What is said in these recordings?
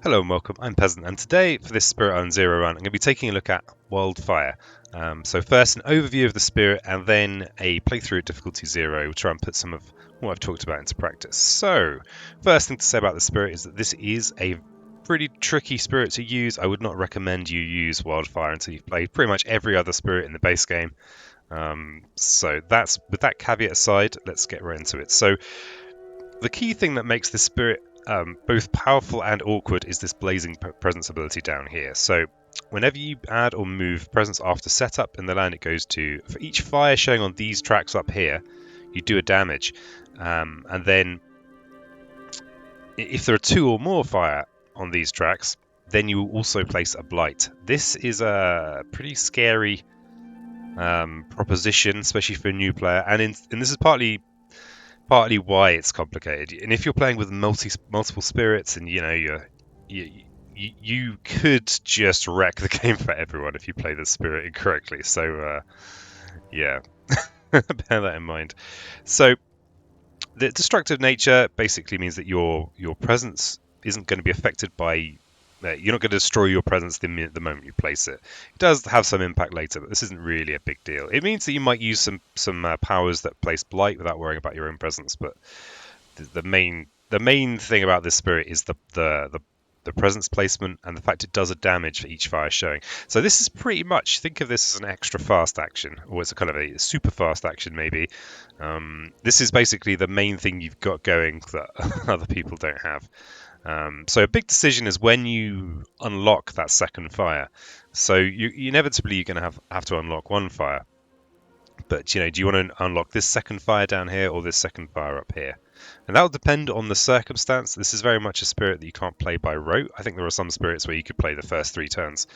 Hello and welcome, I'm Peasant, and today for this Spirit Island Zero run I'm going to be taking a look at Wildfire. So first an overview of the Spirit and then a playthrough at difficulty 0, try and put some of what I've talked about into practice. So, first thing to say about the Spirit is that this is a pretty tricky Spirit to use. I would not recommend you use Wildfire until you've played pretty much every other Spirit in the base game. So that's, with that caveat aside, let's get right into it. So the key thing that makes this Spirit both powerful and awkward is this blazing presence ability down here. So whenever you add or move presence after setup in the land it goes to, for each fire showing on these tracks up here, you do a damage. And then if there are 2 or more fire on these tracks, then you will also place a blight. This is a pretty scary proposition, especially for a new player, and this is partly why it's complicated. And if you're playing with multiple spirits, and you could just wreck the game for everyone if you play the spirit incorrectly. So yeah, bear that in mind. So the destructive nature basically means that your presence isn't going to be affected by. You're not going to destroy your presence the moment you place it. It does have some impact later, but this isn't really a big deal. It means that you might use some powers that place blight without worrying about your own presence. But the main thing about this spirit is the presence placement and the fact it does a damage for each fire showing. So this is pretty much, think of this as an extra fast action, or it's a kind of a super fast action maybe. This is basically the main thing you've got going that other people don't have. So a big decision is when you unlock that second fire. So inevitably you're going to have to unlock one fire. But do you want to unlock this second fire down here or this second fire up here? And that will depend on the circumstance. This is very much a spirit that you can't play by rote. I think there are some spirits where you could play the first 3 turns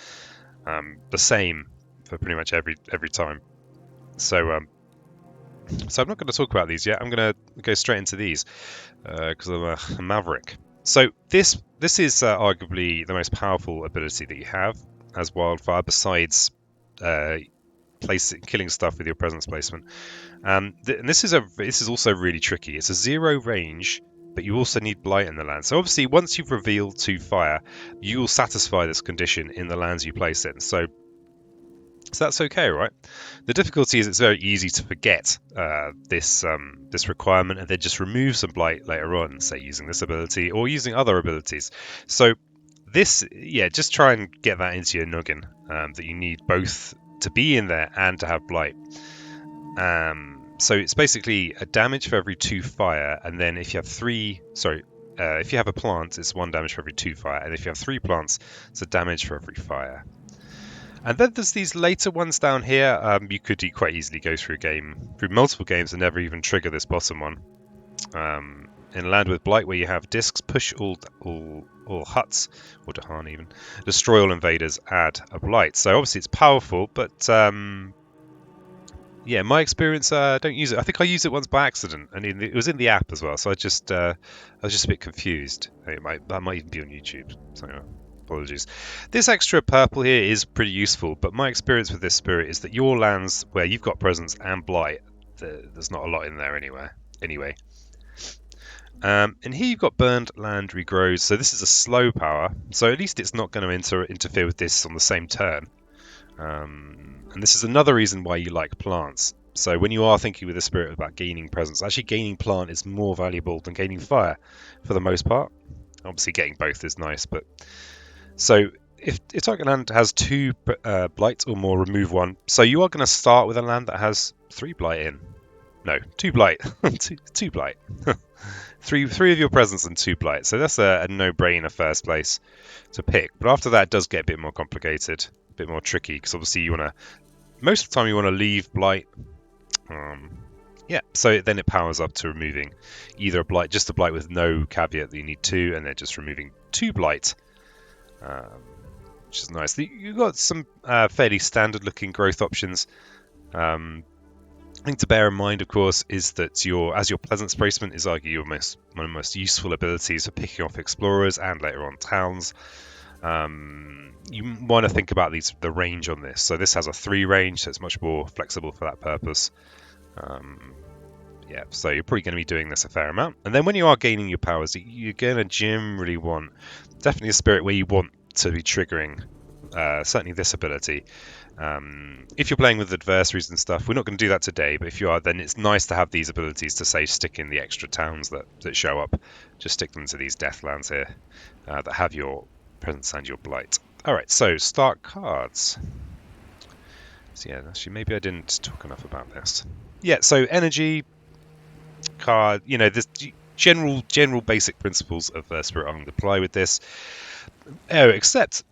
the same for pretty much every time. So I'm not going to talk about these yet. I'm going to go straight into these because I'm a maverick. So this is arguably the most powerful ability that you have as Wildfire, besides killing stuff with your presence placement. And this is also really tricky. It's a 0 range, but you also need blight in the land. So obviously, once you've revealed 2 fire, you will satisfy this condition in the lands you place in. So that's okay, right? The difficulty is it's very easy to forget this requirement and then just remove some blight later on, say using this ability or using other abilities. So just try and get that into your noggin, that you need both to be in there and to have blight. So it's basically a damage for every 2 fire, and then if you have if you have a plant, it's 1 damage for every 2 fire, and if you have 3 plants, it's a damage for every fire. And then there's these later ones down here. You could quite easily go through multiple games and never even trigger this bottom one. In Land with Blight, where you have discs, push all huts, or Dahan even, destroy all invaders, add a blight. So obviously it's powerful, but yeah, my experience, don't use it. I think I used it once by accident, and it was in the app as well. So I was just a bit confused. That might even be on YouTube. So apologies. This extra purple here is pretty useful, but my experience with this spirit is that your lands where you've got presence and blight, there's not a lot in there anyway. And here you've got burned land regrows. So this is a slow power, so at least it's not going to interfere with this on the same turn. And this is another reason why you like plants. So when you are thinking with the spirit about gaining presence, actually gaining plant is more valuable than gaining fire for the most part. Obviously getting both is nice, but so if target land has 2 blight or more, remove 1. So you are going to start with a land that has 3 blight in. No, 2 blight. 2 blight. three of your presence and 2 blight. So that's a no-brainer first place to pick. But after that, it does get a bit more complicated, a bit more tricky, because obviously most of the time you want to leave blight. So then it powers up to removing either just a blight with no caveat that you need 2, and then just removing 2 blight. Which is nice. You've got some fairly standard-looking growth options. Thing to bear in mind, of course, is that as your presence placement is arguably one of the most useful abilities for picking off explorers and later on towns. You want to think about the range on this. So this has a 3 range, so it's much more flexible for that purpose. So you're probably going to be doing this a fair amount. And then when you are gaining your powers, you're going to generally want definitely a spirit where you want to be triggering certainly this ability. If you're playing with adversaries and stuff, we're not going to do that today, but if you are, then it's nice to have these abilities to, say, stick in the extra towns that show up. Just stick them to these Deathlands here that have your presence and your blight. Alright, so start cards. So yeah, actually, maybe I didn't talk enough about this. Yeah, so energy card, there's general basic principles of Spirit Island apply with this. Except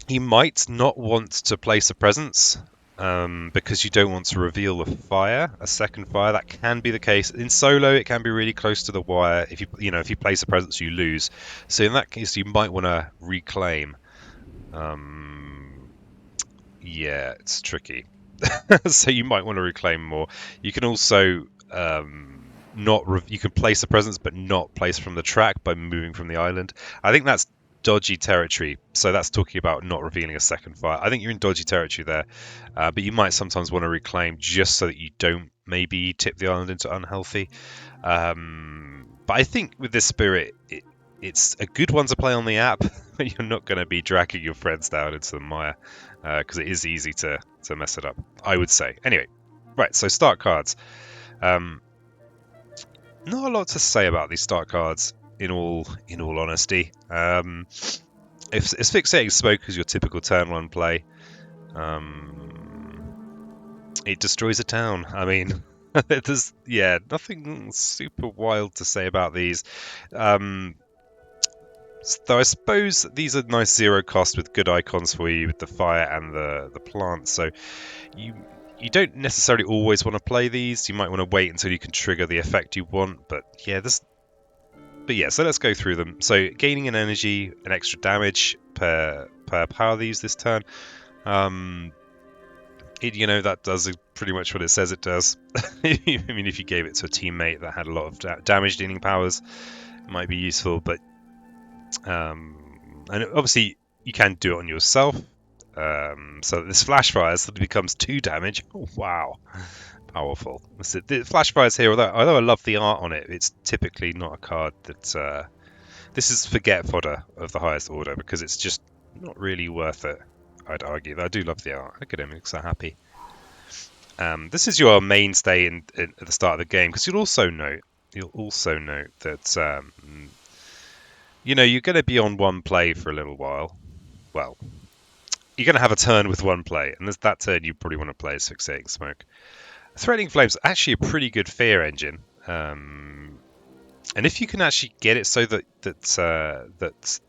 you might not want to place a presence because you don't want to reveal a second fire. That can be the case in solo. It can be really close to the wire. If you place a presence, you lose. So in that case, you might want to reclaim. Yeah, it's tricky. So you might want to reclaim more. You can also you can place a presence but not place from the track by moving from the island. I think that's dodgy territory. So that's talking about not revealing a second fire. I think you're in dodgy territory there, but you might sometimes want to reclaim just so that you don't maybe tip the island into unhealthy. But I think with this spirit, it's a good one to play on the app. You're not going to be dragging your friends down into the mire because it is easy to mess it up, I would say. Anyway, right, so start cards. Not a lot to say about these start cards, in all honesty. If it's fixating smoke as your typical turn one play, it destroys a town. I mean, there's nothing super wild to say about these. Though I suppose these are nice zero cost with good icons for you with the fire and the plants. So you don't necessarily always want to play these. You might want to wait until you can trigger the effect you want. But yeah, so let's go through them. So gaining an energy, an extra damage per power they use this turn. That does pretty much what it says it does. I mean, if you gave it to a teammate that had a lot of damage dealing powers, it might be useful. But and obviously you can do it on yourself. So this flash fire suddenly becomes 2 damage. Oh, wow. Powerful. The flash fires here, although I love the art on it, it's typically not a card that... this is forget fodder of the highest order because it's just not really worth it, I'd argue. I do love the art. Look at him, he looks so happy. This is your mainstay at the start of the game because you'll also note that you're going to be on one play for a little while. Well, you're going to have a turn with one play, and that turn you probably want to play as Fixating Smoke. Threatening Flame's actually a pretty good fear engine, and if you can actually get it so that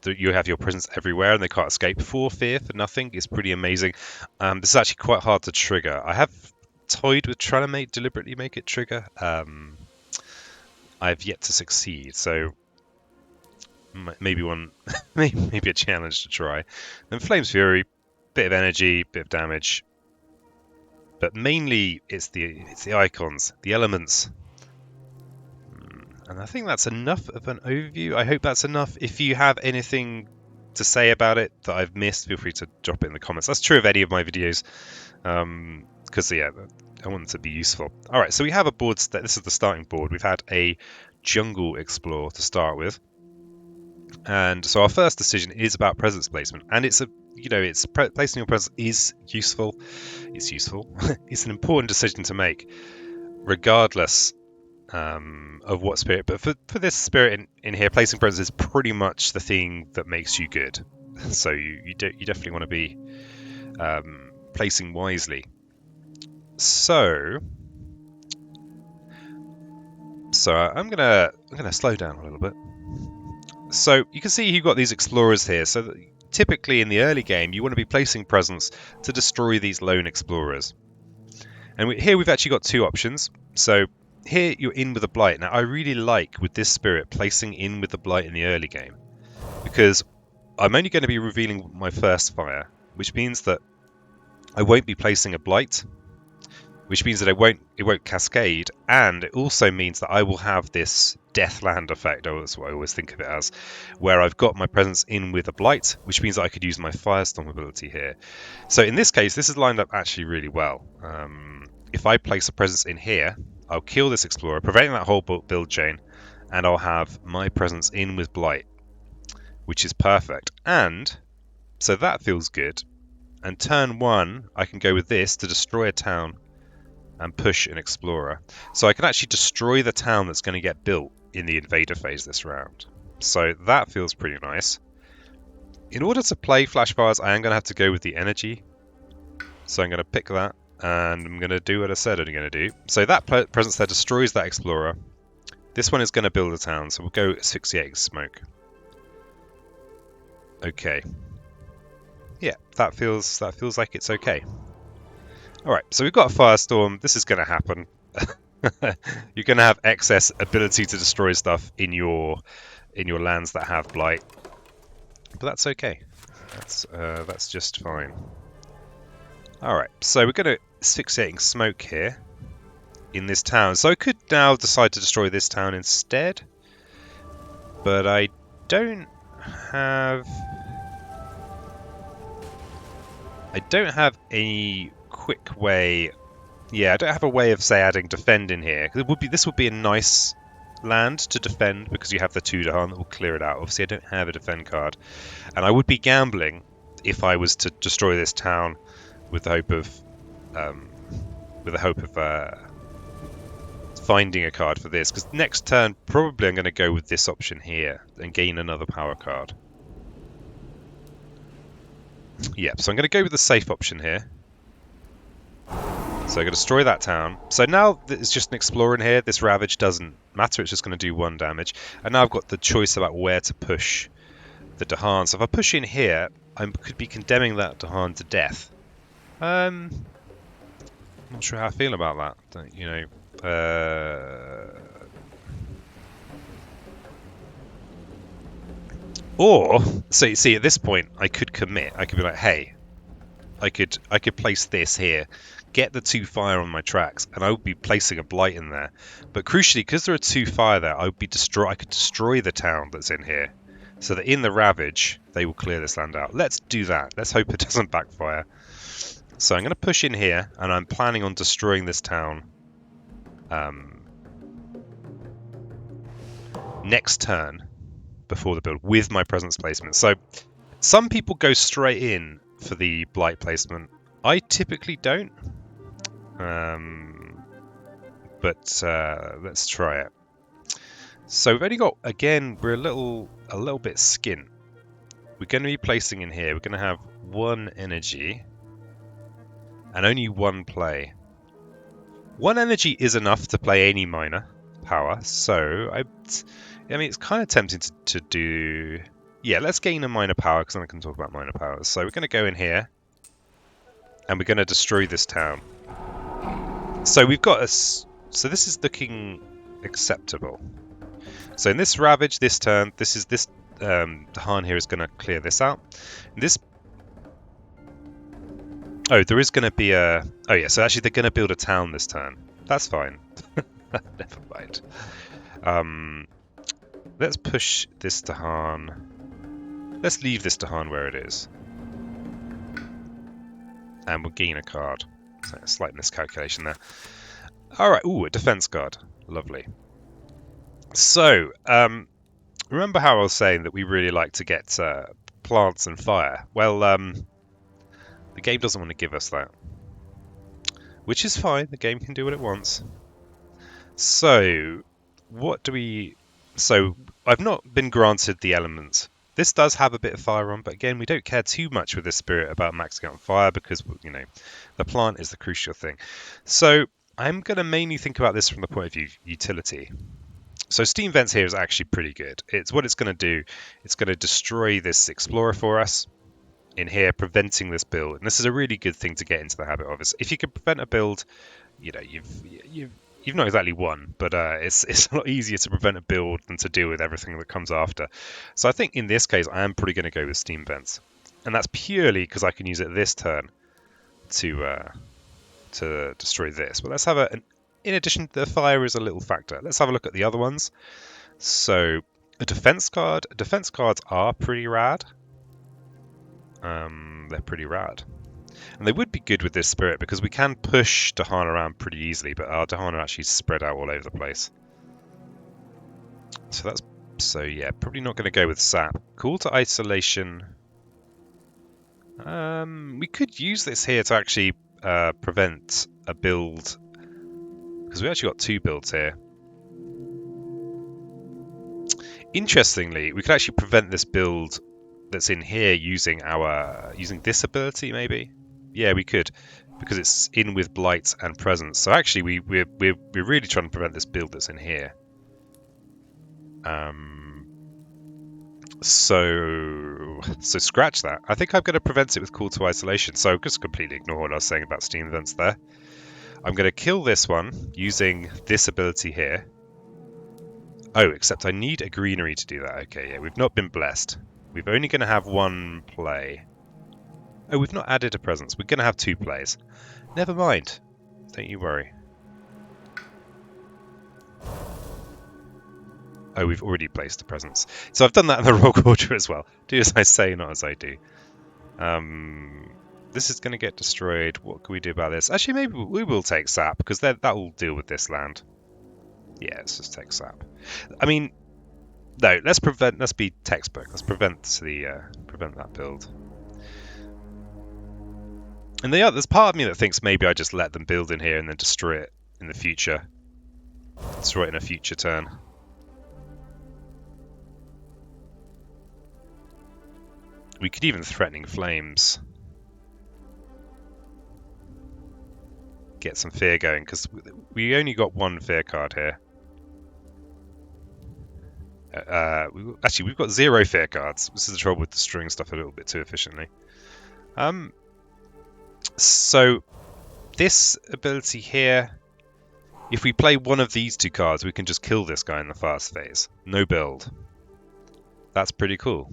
you have your presence everywhere and they can't escape 4 fear for nothing, is pretty amazing. This is actually quite hard to trigger. I have toyed with trying to deliberately make it trigger. I've yet to succeed, so maybe maybe a challenge to try. Then Flame's Fury, bit of energy, bit of damage, but mainly it's the icons, the elements, and I think that's enough of an overview. I hope that's enough. If you have anything to say about it that I've missed, feel free to drop it in the comments. That's true of any of my videos, because I want it to be useful. All right, so we have a board. This is the starting board. We've had a jungle explore to start with. And so our first decision is about presence placement, and placing your presence is useful. It's useful. It's an important decision to make, regardless of what spirit. But for this spirit in here, placing presence is pretty much the thing that makes you good. So you definitely want to be placing wisely. So I'm gonna slow down a little bit. So you can see you've got these explorers here. So typically in the early game, you want to be placing presence to destroy these lone explorers. And here we've actually got 2 options. So here you're in with a blight. Now I really like with this spirit placing in with the blight in the early game, because I'm only going to be revealing my first fire, which means that I won't be placing a blight, which means that it won't cascade, and it also means that I will have this Deathland effect. That's what I always think of it as, where I've got my presence in with a blight, which means that I could use my Firestorm ability here. So in this case, this is lined up actually really well. If I place a presence in here, I'll kill this explorer, preventing that whole build chain, and I'll have my presence in with blight. which is perfect. And so that feels good. And turn 1, I can go with this to destroy a town and push an explorer. So I can actually destroy the town that's going to get built in the invader phase this round. So that feels pretty nice. In order to play flashfires, I am going to have to go with the energy. So I'm going to pick that, and I'm going to do what I said I'm going to do. So that presence there destroys that explorer. This one is going to build a town, so we'll go asphyxiating smoke. Okay. Yeah, that feels like it's okay. Alright, so we've got a firestorm. This is going to happen. You're going to have excess ability to destroy stuff in your lands that have blight. But that's okay. That's just fine. Alright, so we're going to asphyxiating smoke here in this town. So I could now decide to destroy this town instead. But I don't have any quick way. Yeah, I don't have a way of, say, adding defend in here. This would be a nice land to defend because you have the 2 Dahan that will clear it out. Obviously, I don't have a defend card, and I would be gambling if I was to destroy this town with the hope of finding a card for this. Because next turn, probably I'm going to go with this option here and gain another power card. Yep, so I'm going to go with the safe option here. So I'm going to destroy that town. So now it's just an explorer in here. This ravage doesn't matter. It's just going to do 1 damage. And now I've got the choice about where to push the Dahan. So if I push in here, I could be condemning that Dahan to death. I'm not sure how I feel about that. Or, so you see, at this point, I could commit. I could be like, hey, I could place this here, get the 2 fire on my tracks, and I would be placing a blight in there. But crucially, because there are 2 fire there, I could destroy the town that's in here, so that in the ravage they will clear this land out. Let's do that. Let's hope it doesn't backfire. So I'm going to push in here, and I'm planning on destroying this town next turn before the build with my presence placement. So some people go straight in for the blight placement. I typically don't. But let's try it. So we've only got, again, we're a little bit skint. We're going to be placing in here. We're going to have 1 energy and only 1 play. 1 energy is enough to play any minor power. So I mean, it's kind of tempting to do. Yeah, let's gain a minor power because then I can talk about minor powers. So we're going to go in here and we're going to destroy this town. So we've got so this is looking acceptable. So in this ravage this turn, this Dahan here is going to clear this out. There is going to be a. Oh yeah, so actually they're going to build a town this turn. That's fine. Never mind. Let's push this Dahan. Let's leave this Dahan where it is. And we'll gain a card. So a slight miscalculation there. Alright, ooh, a defense card. Lovely. So, remember how I was saying that we really like to get plants and fire? Well, the game doesn't want to give us that. Which is fine, the game can do what it wants. So, what do we... So, I've not been granted the elements. This does have a bit of fire on, but again, we don't care too much with this spirit about maxing out on fire because, the plant is the crucial thing. So, I'm going to mainly think about this from the point of view utility. So, Steam Vents here is actually pretty good. What it's going to do, it's going to destroy this Explorer for us in here, preventing this build. And this is a really good thing to get into the habit of. If you can prevent a build, you've not exactly won, but it's a lot easier to prevent a build than to deal with everything that comes after. So I think in this case, I am probably going to go with Steam Vents. And that's purely because I can use it this turn to destroy this. But let's have in addition, the fire is a little factor. Let's have a look at the other ones. So a defense card. Defense cards are pretty rad. They're pretty rad. And they would be good with this spirit because we can push Dahan around pretty easily, but our Dahan are actually spread out all over the place. So that's So yeah, probably not going to go with sap. Call to isolation. We could use this here to actually prevent a build, because we actually got 2 builds here. Interestingly, we could actually prevent this build that's in here using this ability, maybe. Yeah, we could, because it's in with blight and presence. So actually, we're really trying to prevent this build that's in here. So scratch that. I think I'm going to prevent it with call to isolation. So just completely ignore what I was saying about steam vents there. I'm going to kill this one using this ability here. Oh, except I need a greenery to do that. Okay, yeah, we've not been blessed. We're only going to have 1 play. Oh, we've not added a presence. We're going to have 2 plays. Never mind. Don't you worry. Oh, we've already placed a presence. So I've done that in the wrong order as well. Do as I say, not as I do. This is going to get destroyed. What can we do about this? Actually, maybe we will take sap, because that will deal with this land. Yeah, let's just take sap. I mean, no, let's be textbook. Let's prevent that build. And there's part of me that thinks maybe I just let them build in here and then destroy it in the future. Destroy it in a future turn. We could even threatening flames. Get some fear going, because we only got 1 fear card here. Actually, we've got 0 fear cards. This is the trouble with destroying stuff a little bit too efficiently. So this ability here, if we play one of these 2 cards, we can just kill this guy in the fast phase. No build. That's pretty cool.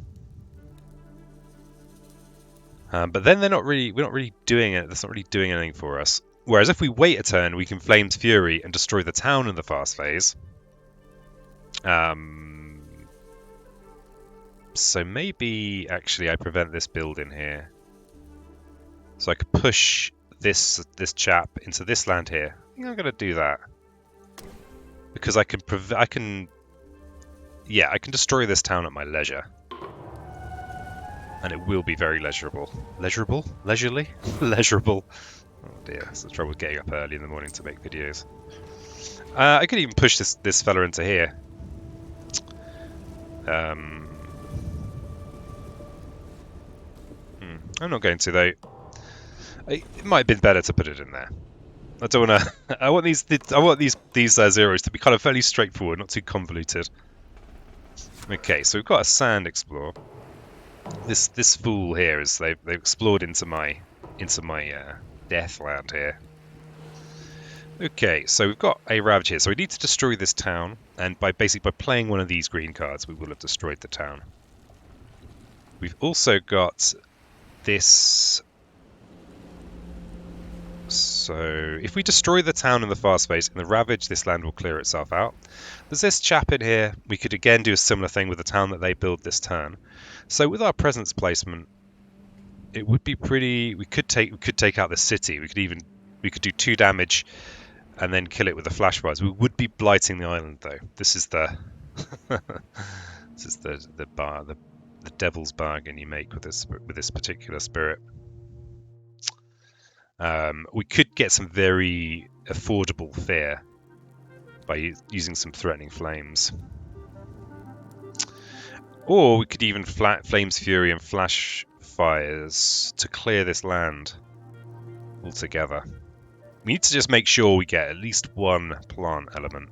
But then we're not really doing it. That's not really doing anything for us. Whereas if we wait a turn, we can Flames Fury and destroy the town in the fast phase. So maybe actually I prevent this build in here. So I could push this chap into this land here. I think I'm going to do that, because I can destroy this town at my leisure. And it will be very leisurable. Leisurable? Leisurely? Leisurable. Oh dear, it's the trouble with getting up early in the morning to make videos. I could even push this fella into here. I'm not going to, though. It might have been better to put it in there. I don't want to. I want these zeros to be kind of fairly straightforward, not too convoluted. Okay, so we've got a sand explore. This fool here is they've explored into my death land here. Okay, so we've got a ravage here. So we need to destroy this town, and by playing one of these green cards, we will have destroyed the town. We've also got this. So if we destroy the town in the fast phase and the ravage, this land will clear itself out. There's this chap in here. We could again do a similar thing with the town that they build this turn. So with our presence placement, it would be pretty. We could take out the city. We could do 2 damage and then kill it with a flash fires. We would be blighting the island, though. This is the the devil's bargain you make with this particular spirit. We could get some very affordable fear by using some threatening flames. Or we could even Flames Fury and Flash Fires to clear this land altogether. We need to just make sure we get at least 1 plant element.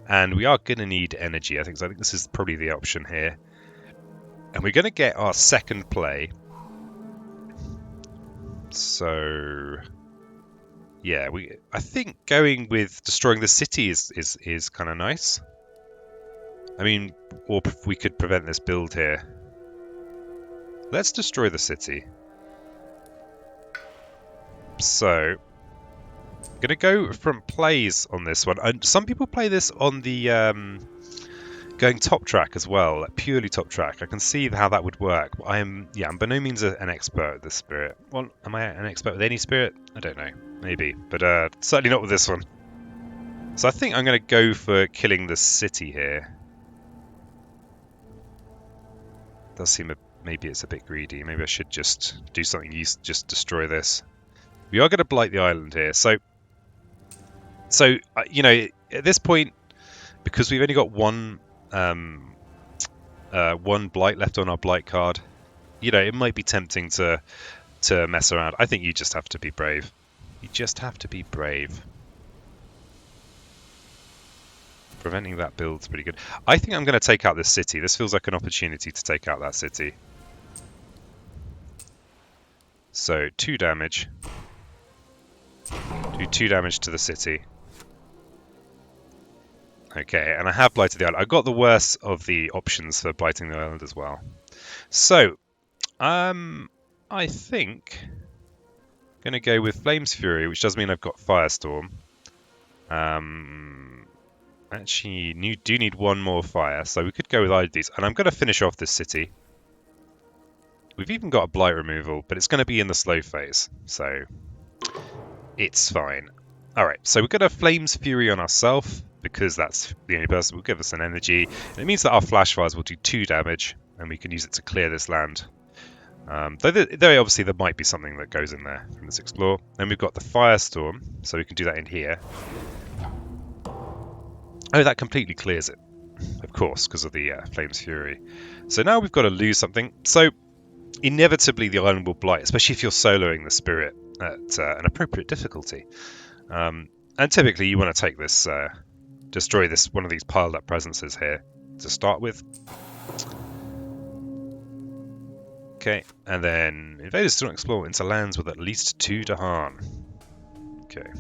And we are going to need energy, I think. So I think this is probably the option here. And we're going to get our second play. So yeah, I think going with destroying the city is kind of nice. I mean, or we could prevent this build here. Let's destroy the city. So I'm gonna go from plays on this one. And some people play this on the going top track as well, like purely top track. I can see how that would work. But I'm by no means an expert at this spirit. Well, am I an expert with any spirit? I don't know. Maybe, but certainly not with this one. So I think I'm going to go for killing the city here. Does seem maybe it's a bit greedy. Maybe I should just do something. Just destroy this. We are going to blight the island here. So you know, at this point, because we've only got one blight left on our blight card, you know, it might be tempting to mess around. I think you just have to be brave. You just have to be brave. Preventing that build's pretty good. I think I'm going to take out this city. This feels like an opportunity to take out that city. So 2 damage. Do 2 damage to the city. Okay, and I have blighted the island. I got the worst of the options for blighting the island as well. So, I think I'm going to go with Flame's Fury, which does mean I've got Firestorm. Actually, you do need one more fire, so we could go with either of these. And I'm going to finish off this city. We've even got a blight removal, but it's going to be in the slow phase, so it's fine. Alright, so we're going to Flame's Fury on ourselves, because that's the only person who will give us an energy. And it means that our flash fires will do 2 damage, and we can use it to clear this land. Though obviously there might be something that goes in there from this explore. Then we've got the Firestorm, so we can do that in here. Oh, that completely clears it, of course, because of the Flame's Fury. So now we've got to lose something. So inevitably the island will blight, especially if you're soloing the spirit at an appropriate difficulty. And typically you want to take this, destroy this one of these piled up presences here to start with. Okay, and then invaders do not explore into lands with at least 2 Dahan. Okay.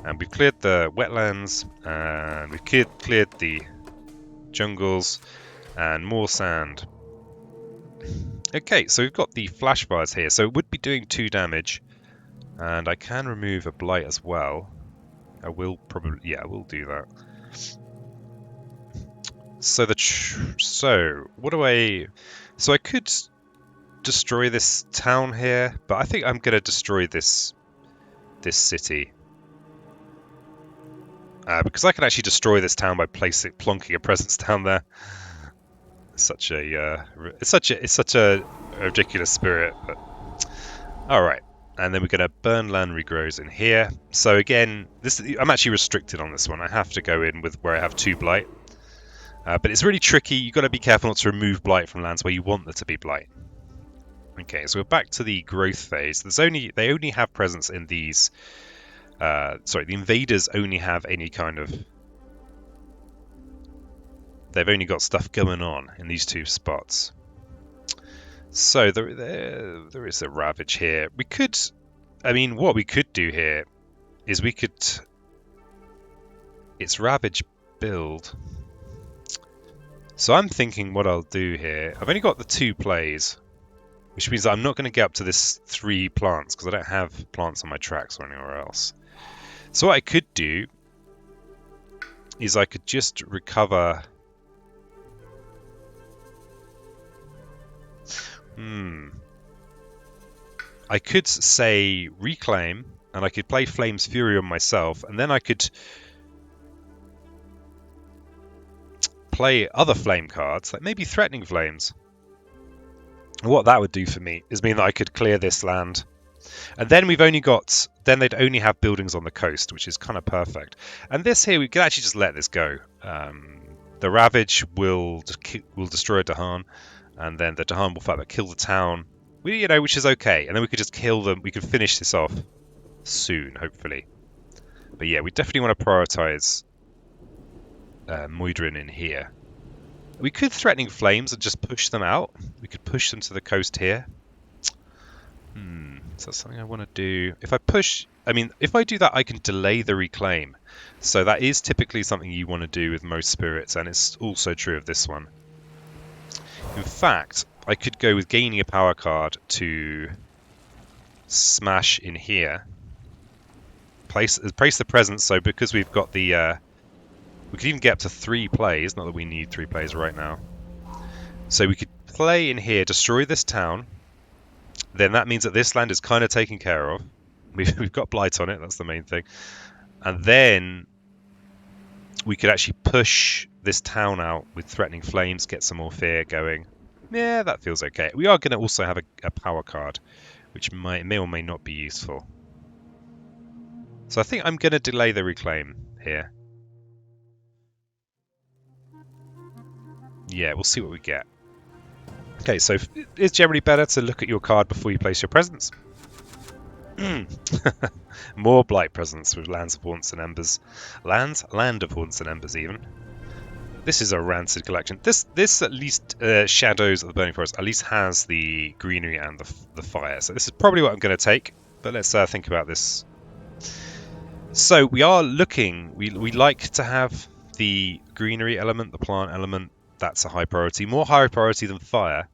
And we've cleared the wetlands, and we've cleared the jungles, and more sand. Okay, so we've got the flash fires here, so it would be doing 2 damage, and I can remove a blight as well. I will probably, yeah, I will do that. So what do I? So I could destroy this town here, but I think I'm going to destroy this city. Because I can actually destroy this town by plonking a presence down there. It's such a ridiculous spirit. But all right, and then we're going to burn land regrows in here. So again, I'm actually restricted on this one. I have to go in with where I have 2 blight. But it's really tricky. You've got to be careful not to remove blight from lands where you want there to be blight. Okay, so we're back to the growth phase. They only have presence in these. The invaders only have any kind of... They've only got stuff going on in these 2 spots. So there is a ravage here. We could... I mean, what we could do here is we could... It's ravage build. So I'm thinking what I'll do here... I've only got the 2 plays, which means that I'm not going to get up to this 3 plants, because I don't have plants on my tracks or anywhere else. So what I could do is I could just recover... I could say reclaim, and I could play Flame's Fury on myself, and then I could play other flame cards, like maybe Threatening Flames. And what that would do for me is mean that I could clear this land. And then we've only got... Then they'd only have buildings on the coast, which is kind of perfect. And this here, we could actually just let this go. The Ravage will destroy Dahan, and then the Dahan will fight back, kill the town, which is okay. And then we could just kill them. We could finish this off soon, hopefully. But yeah, we definitely want to prioritize Moidrin in here. We could Threatening Flames and just push them out. We could push them to the coast here. Is that something I want to do? If I do that, I can delay the reclaim. So that is typically something you want to do with most spirits, and it's also true of this one. In fact, I could go with gaining a power card to smash in here. Place the presence, so because we've got the... we could even get up to 3 plays, not that we need 3 plays right now. So we could play in here, destroy this town. Then that means that this land is kind of taken care of. We've got blight on it, that's the main thing. And then we could actually push this town out with Threatening Flames, get some more fear going. Yeah, that feels okay. We are going to also have a power card, which may or may not be useful. So I think I'm going to delay the reclaim here. Yeah, we'll see what we get. Okay, so it's generally better to look at your card before you place your presence. More blight presence with Lands of Haunts and Embers. Land of Haunts and Embers even. This is a rancid collection. This at least Shadows of the Burning Forest at least has the greenery and the fire. So this is probably what I'm going to take. But let's think about this. So we are looking. We like to have the greenery element, the plant element. That's a high priority. More high priority than fire.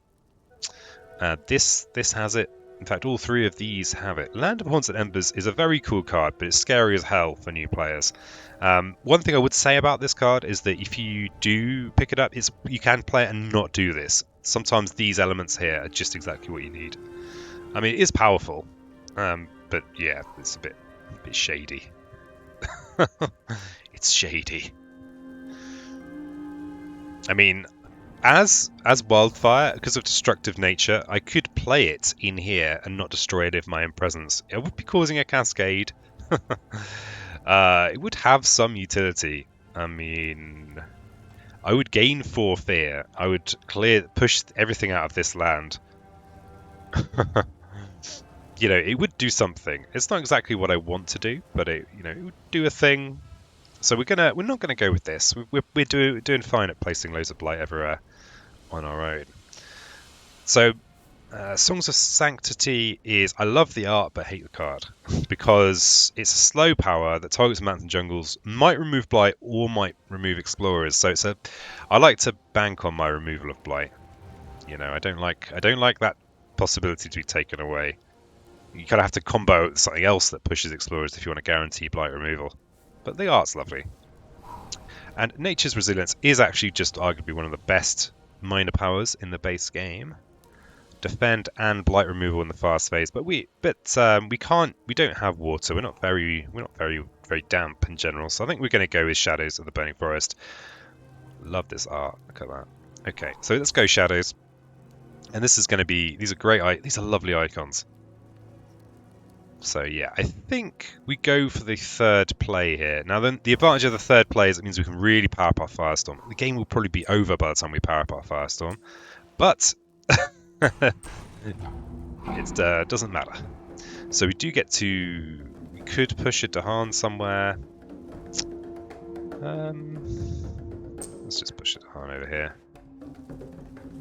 This has it. In fact, all three of these have it. Land of Haunts and Embers is a very cool card, but it's scary as hell for new players. One thing I would say about this card is that if you do pick it up, you can play it and not do this. Sometimes these elements here are just exactly what you need. I mean, it is powerful, but yeah, it's a bit shady. It's shady. I mean, as Wildfire, because of destructive nature, I could play it in here and not destroy it of my own presence. It would be causing a cascade. It would have some utility. I mean, I would gain 4 fear. I would push everything out of this land. You know, it would do something. It's not exactly what I want to do, but it would do a thing. So we're not gonna go with this. We're doing fine at placing loads of blight everywhere on our own. So, Songs of Sanctity is, I love the art but hate the card because it's a slow power that targets mountains and jungles, might remove blight or might remove explorers. So I like to bank on my removal of blight. You know, I don't like that possibility to be taken away. You kind of have to combo with something else that pushes explorers if you want to guarantee blight removal. But the art's lovely. And Nature's Resilience is actually just arguably one of the best minor powers in the base game. Defend and blight removal in the fast phase, but we don't have water. We're not very damp in general. So I think we're going to go with Shadows of the Burning Forest. Love this art. Look at that. Okay, so let's go Shadows. And this is going to be, these are lovely icons. So yeah, I think we go for the third play here. Now then, the advantage of the third play is it means we can really power up our Firestorm. The game will probably be over by the time we power up our Firestorm, but it doesn't matter. So we do get to, we could push a Dahan somewhere. Let's just push a Dahan over here.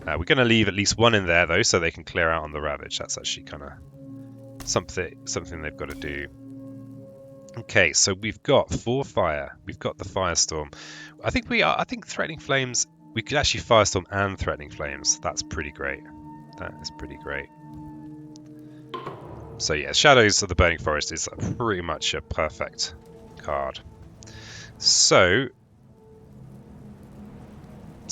We're going to leave at least one in there though, so they can clear out on the Ravage. That's actually kind of something they've got to do. Okay, so we've got 4 fire. We've got the Firestorm. I think Threatening Flames, we could actually Firestorm and Threatening Flames. That's pretty great. That is pretty great. So yeah, Shadows of the Burning Forest is pretty much a perfect card. So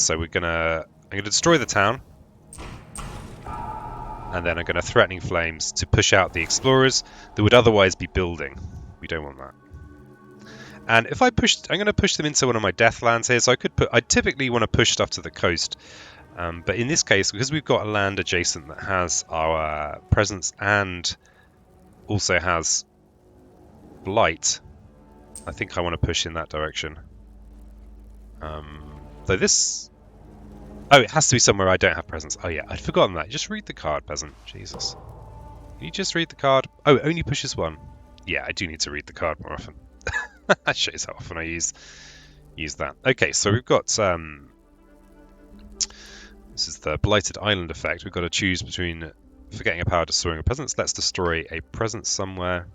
I'm gonna destroy the town. And then I'm going to Threatening Flames to push out the explorers that would otherwise be building. We don't want that. And if I'm going to push them into one of my Deathlands here. So I typically want to push stuff to the coast. But in this case, because we've got a land adjacent that has our presence and also has blight, I think I want to push in that direction. So this... Oh, it has to be somewhere I don't have presence. Oh yeah, I'd forgotten that. Just read the card, peasant. Jesus. Can you just read the card? Oh, it only pushes 1. Yeah, I do need to read the card more often. That shows how often I use that. Okay, so we've got... this is the Blighted Island effect. We've got to choose between forgetting a power, destroying a presence. Let's destroy a presence somewhere.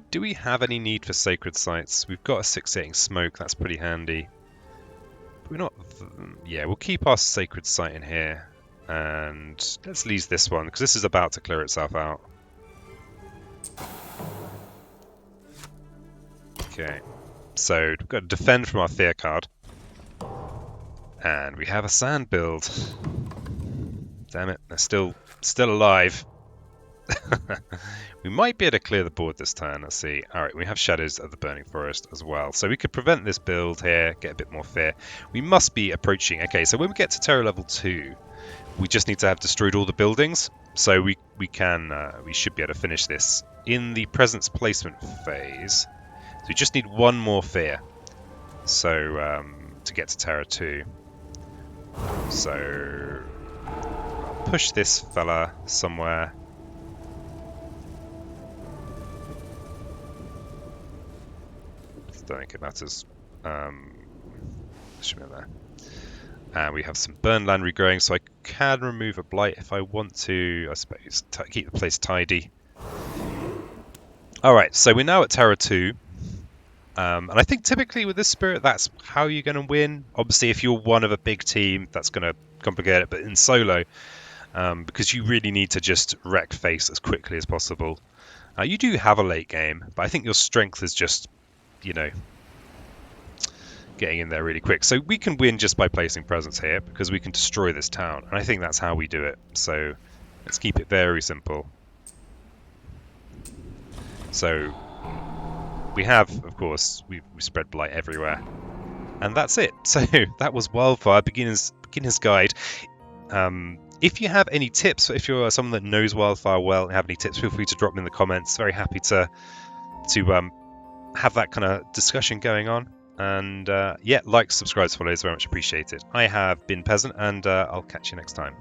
Do we have any need for sacred sites? We've got a 6-8 smoke, that's pretty handy. But we're not... Yeah, we'll keep our sacred site in here. And let's leave this one, because this is about to clear itself out. Okay. So, we've got to defend from our fear card. And we have a sand build. Damn it, they're still alive. We might be able to clear the board this turn. Let's see. All right, we have Shadows of the Burning Forest as well. So we could prevent this build here, get a bit more fear. We must be approaching... Okay, so when we get to terror level 2, we just need to have destroyed all the buildings. So we should be able to finish this in the presence placement phase. So we just need one more fear. So to get to terror 2. So I'll push this fella somewhere. Don't think it matters. Should be there. And we have some burn land regrowing, so I can remove a blight if I want to, I suppose. Keep the place tidy. Alright, so we're now at Terror 2. And I think typically with this spirit, that's how you're going to win. Obviously, if you're one of a big team, that's going to complicate it. But in solo, because you really need to just wreck face as quickly as possible. You do have a late game, but I think your strength is just, you know, getting in there really quick. So we can win just by placing presence here because we can destroy this town. And I think that's how we do it. So let's keep it very simple. So we have, of course, we spread blight everywhere. And that's it. So that was Wildfire, Beginner's Guide. If you have any tips, if you're someone that knows Wildfire well and have any tips, feel free to drop them in the comments. Very happy to have that kind of discussion going on. And yeah, like, subscribe, follow is very much appreciated. I have been Peasant, and I'll catch you next time.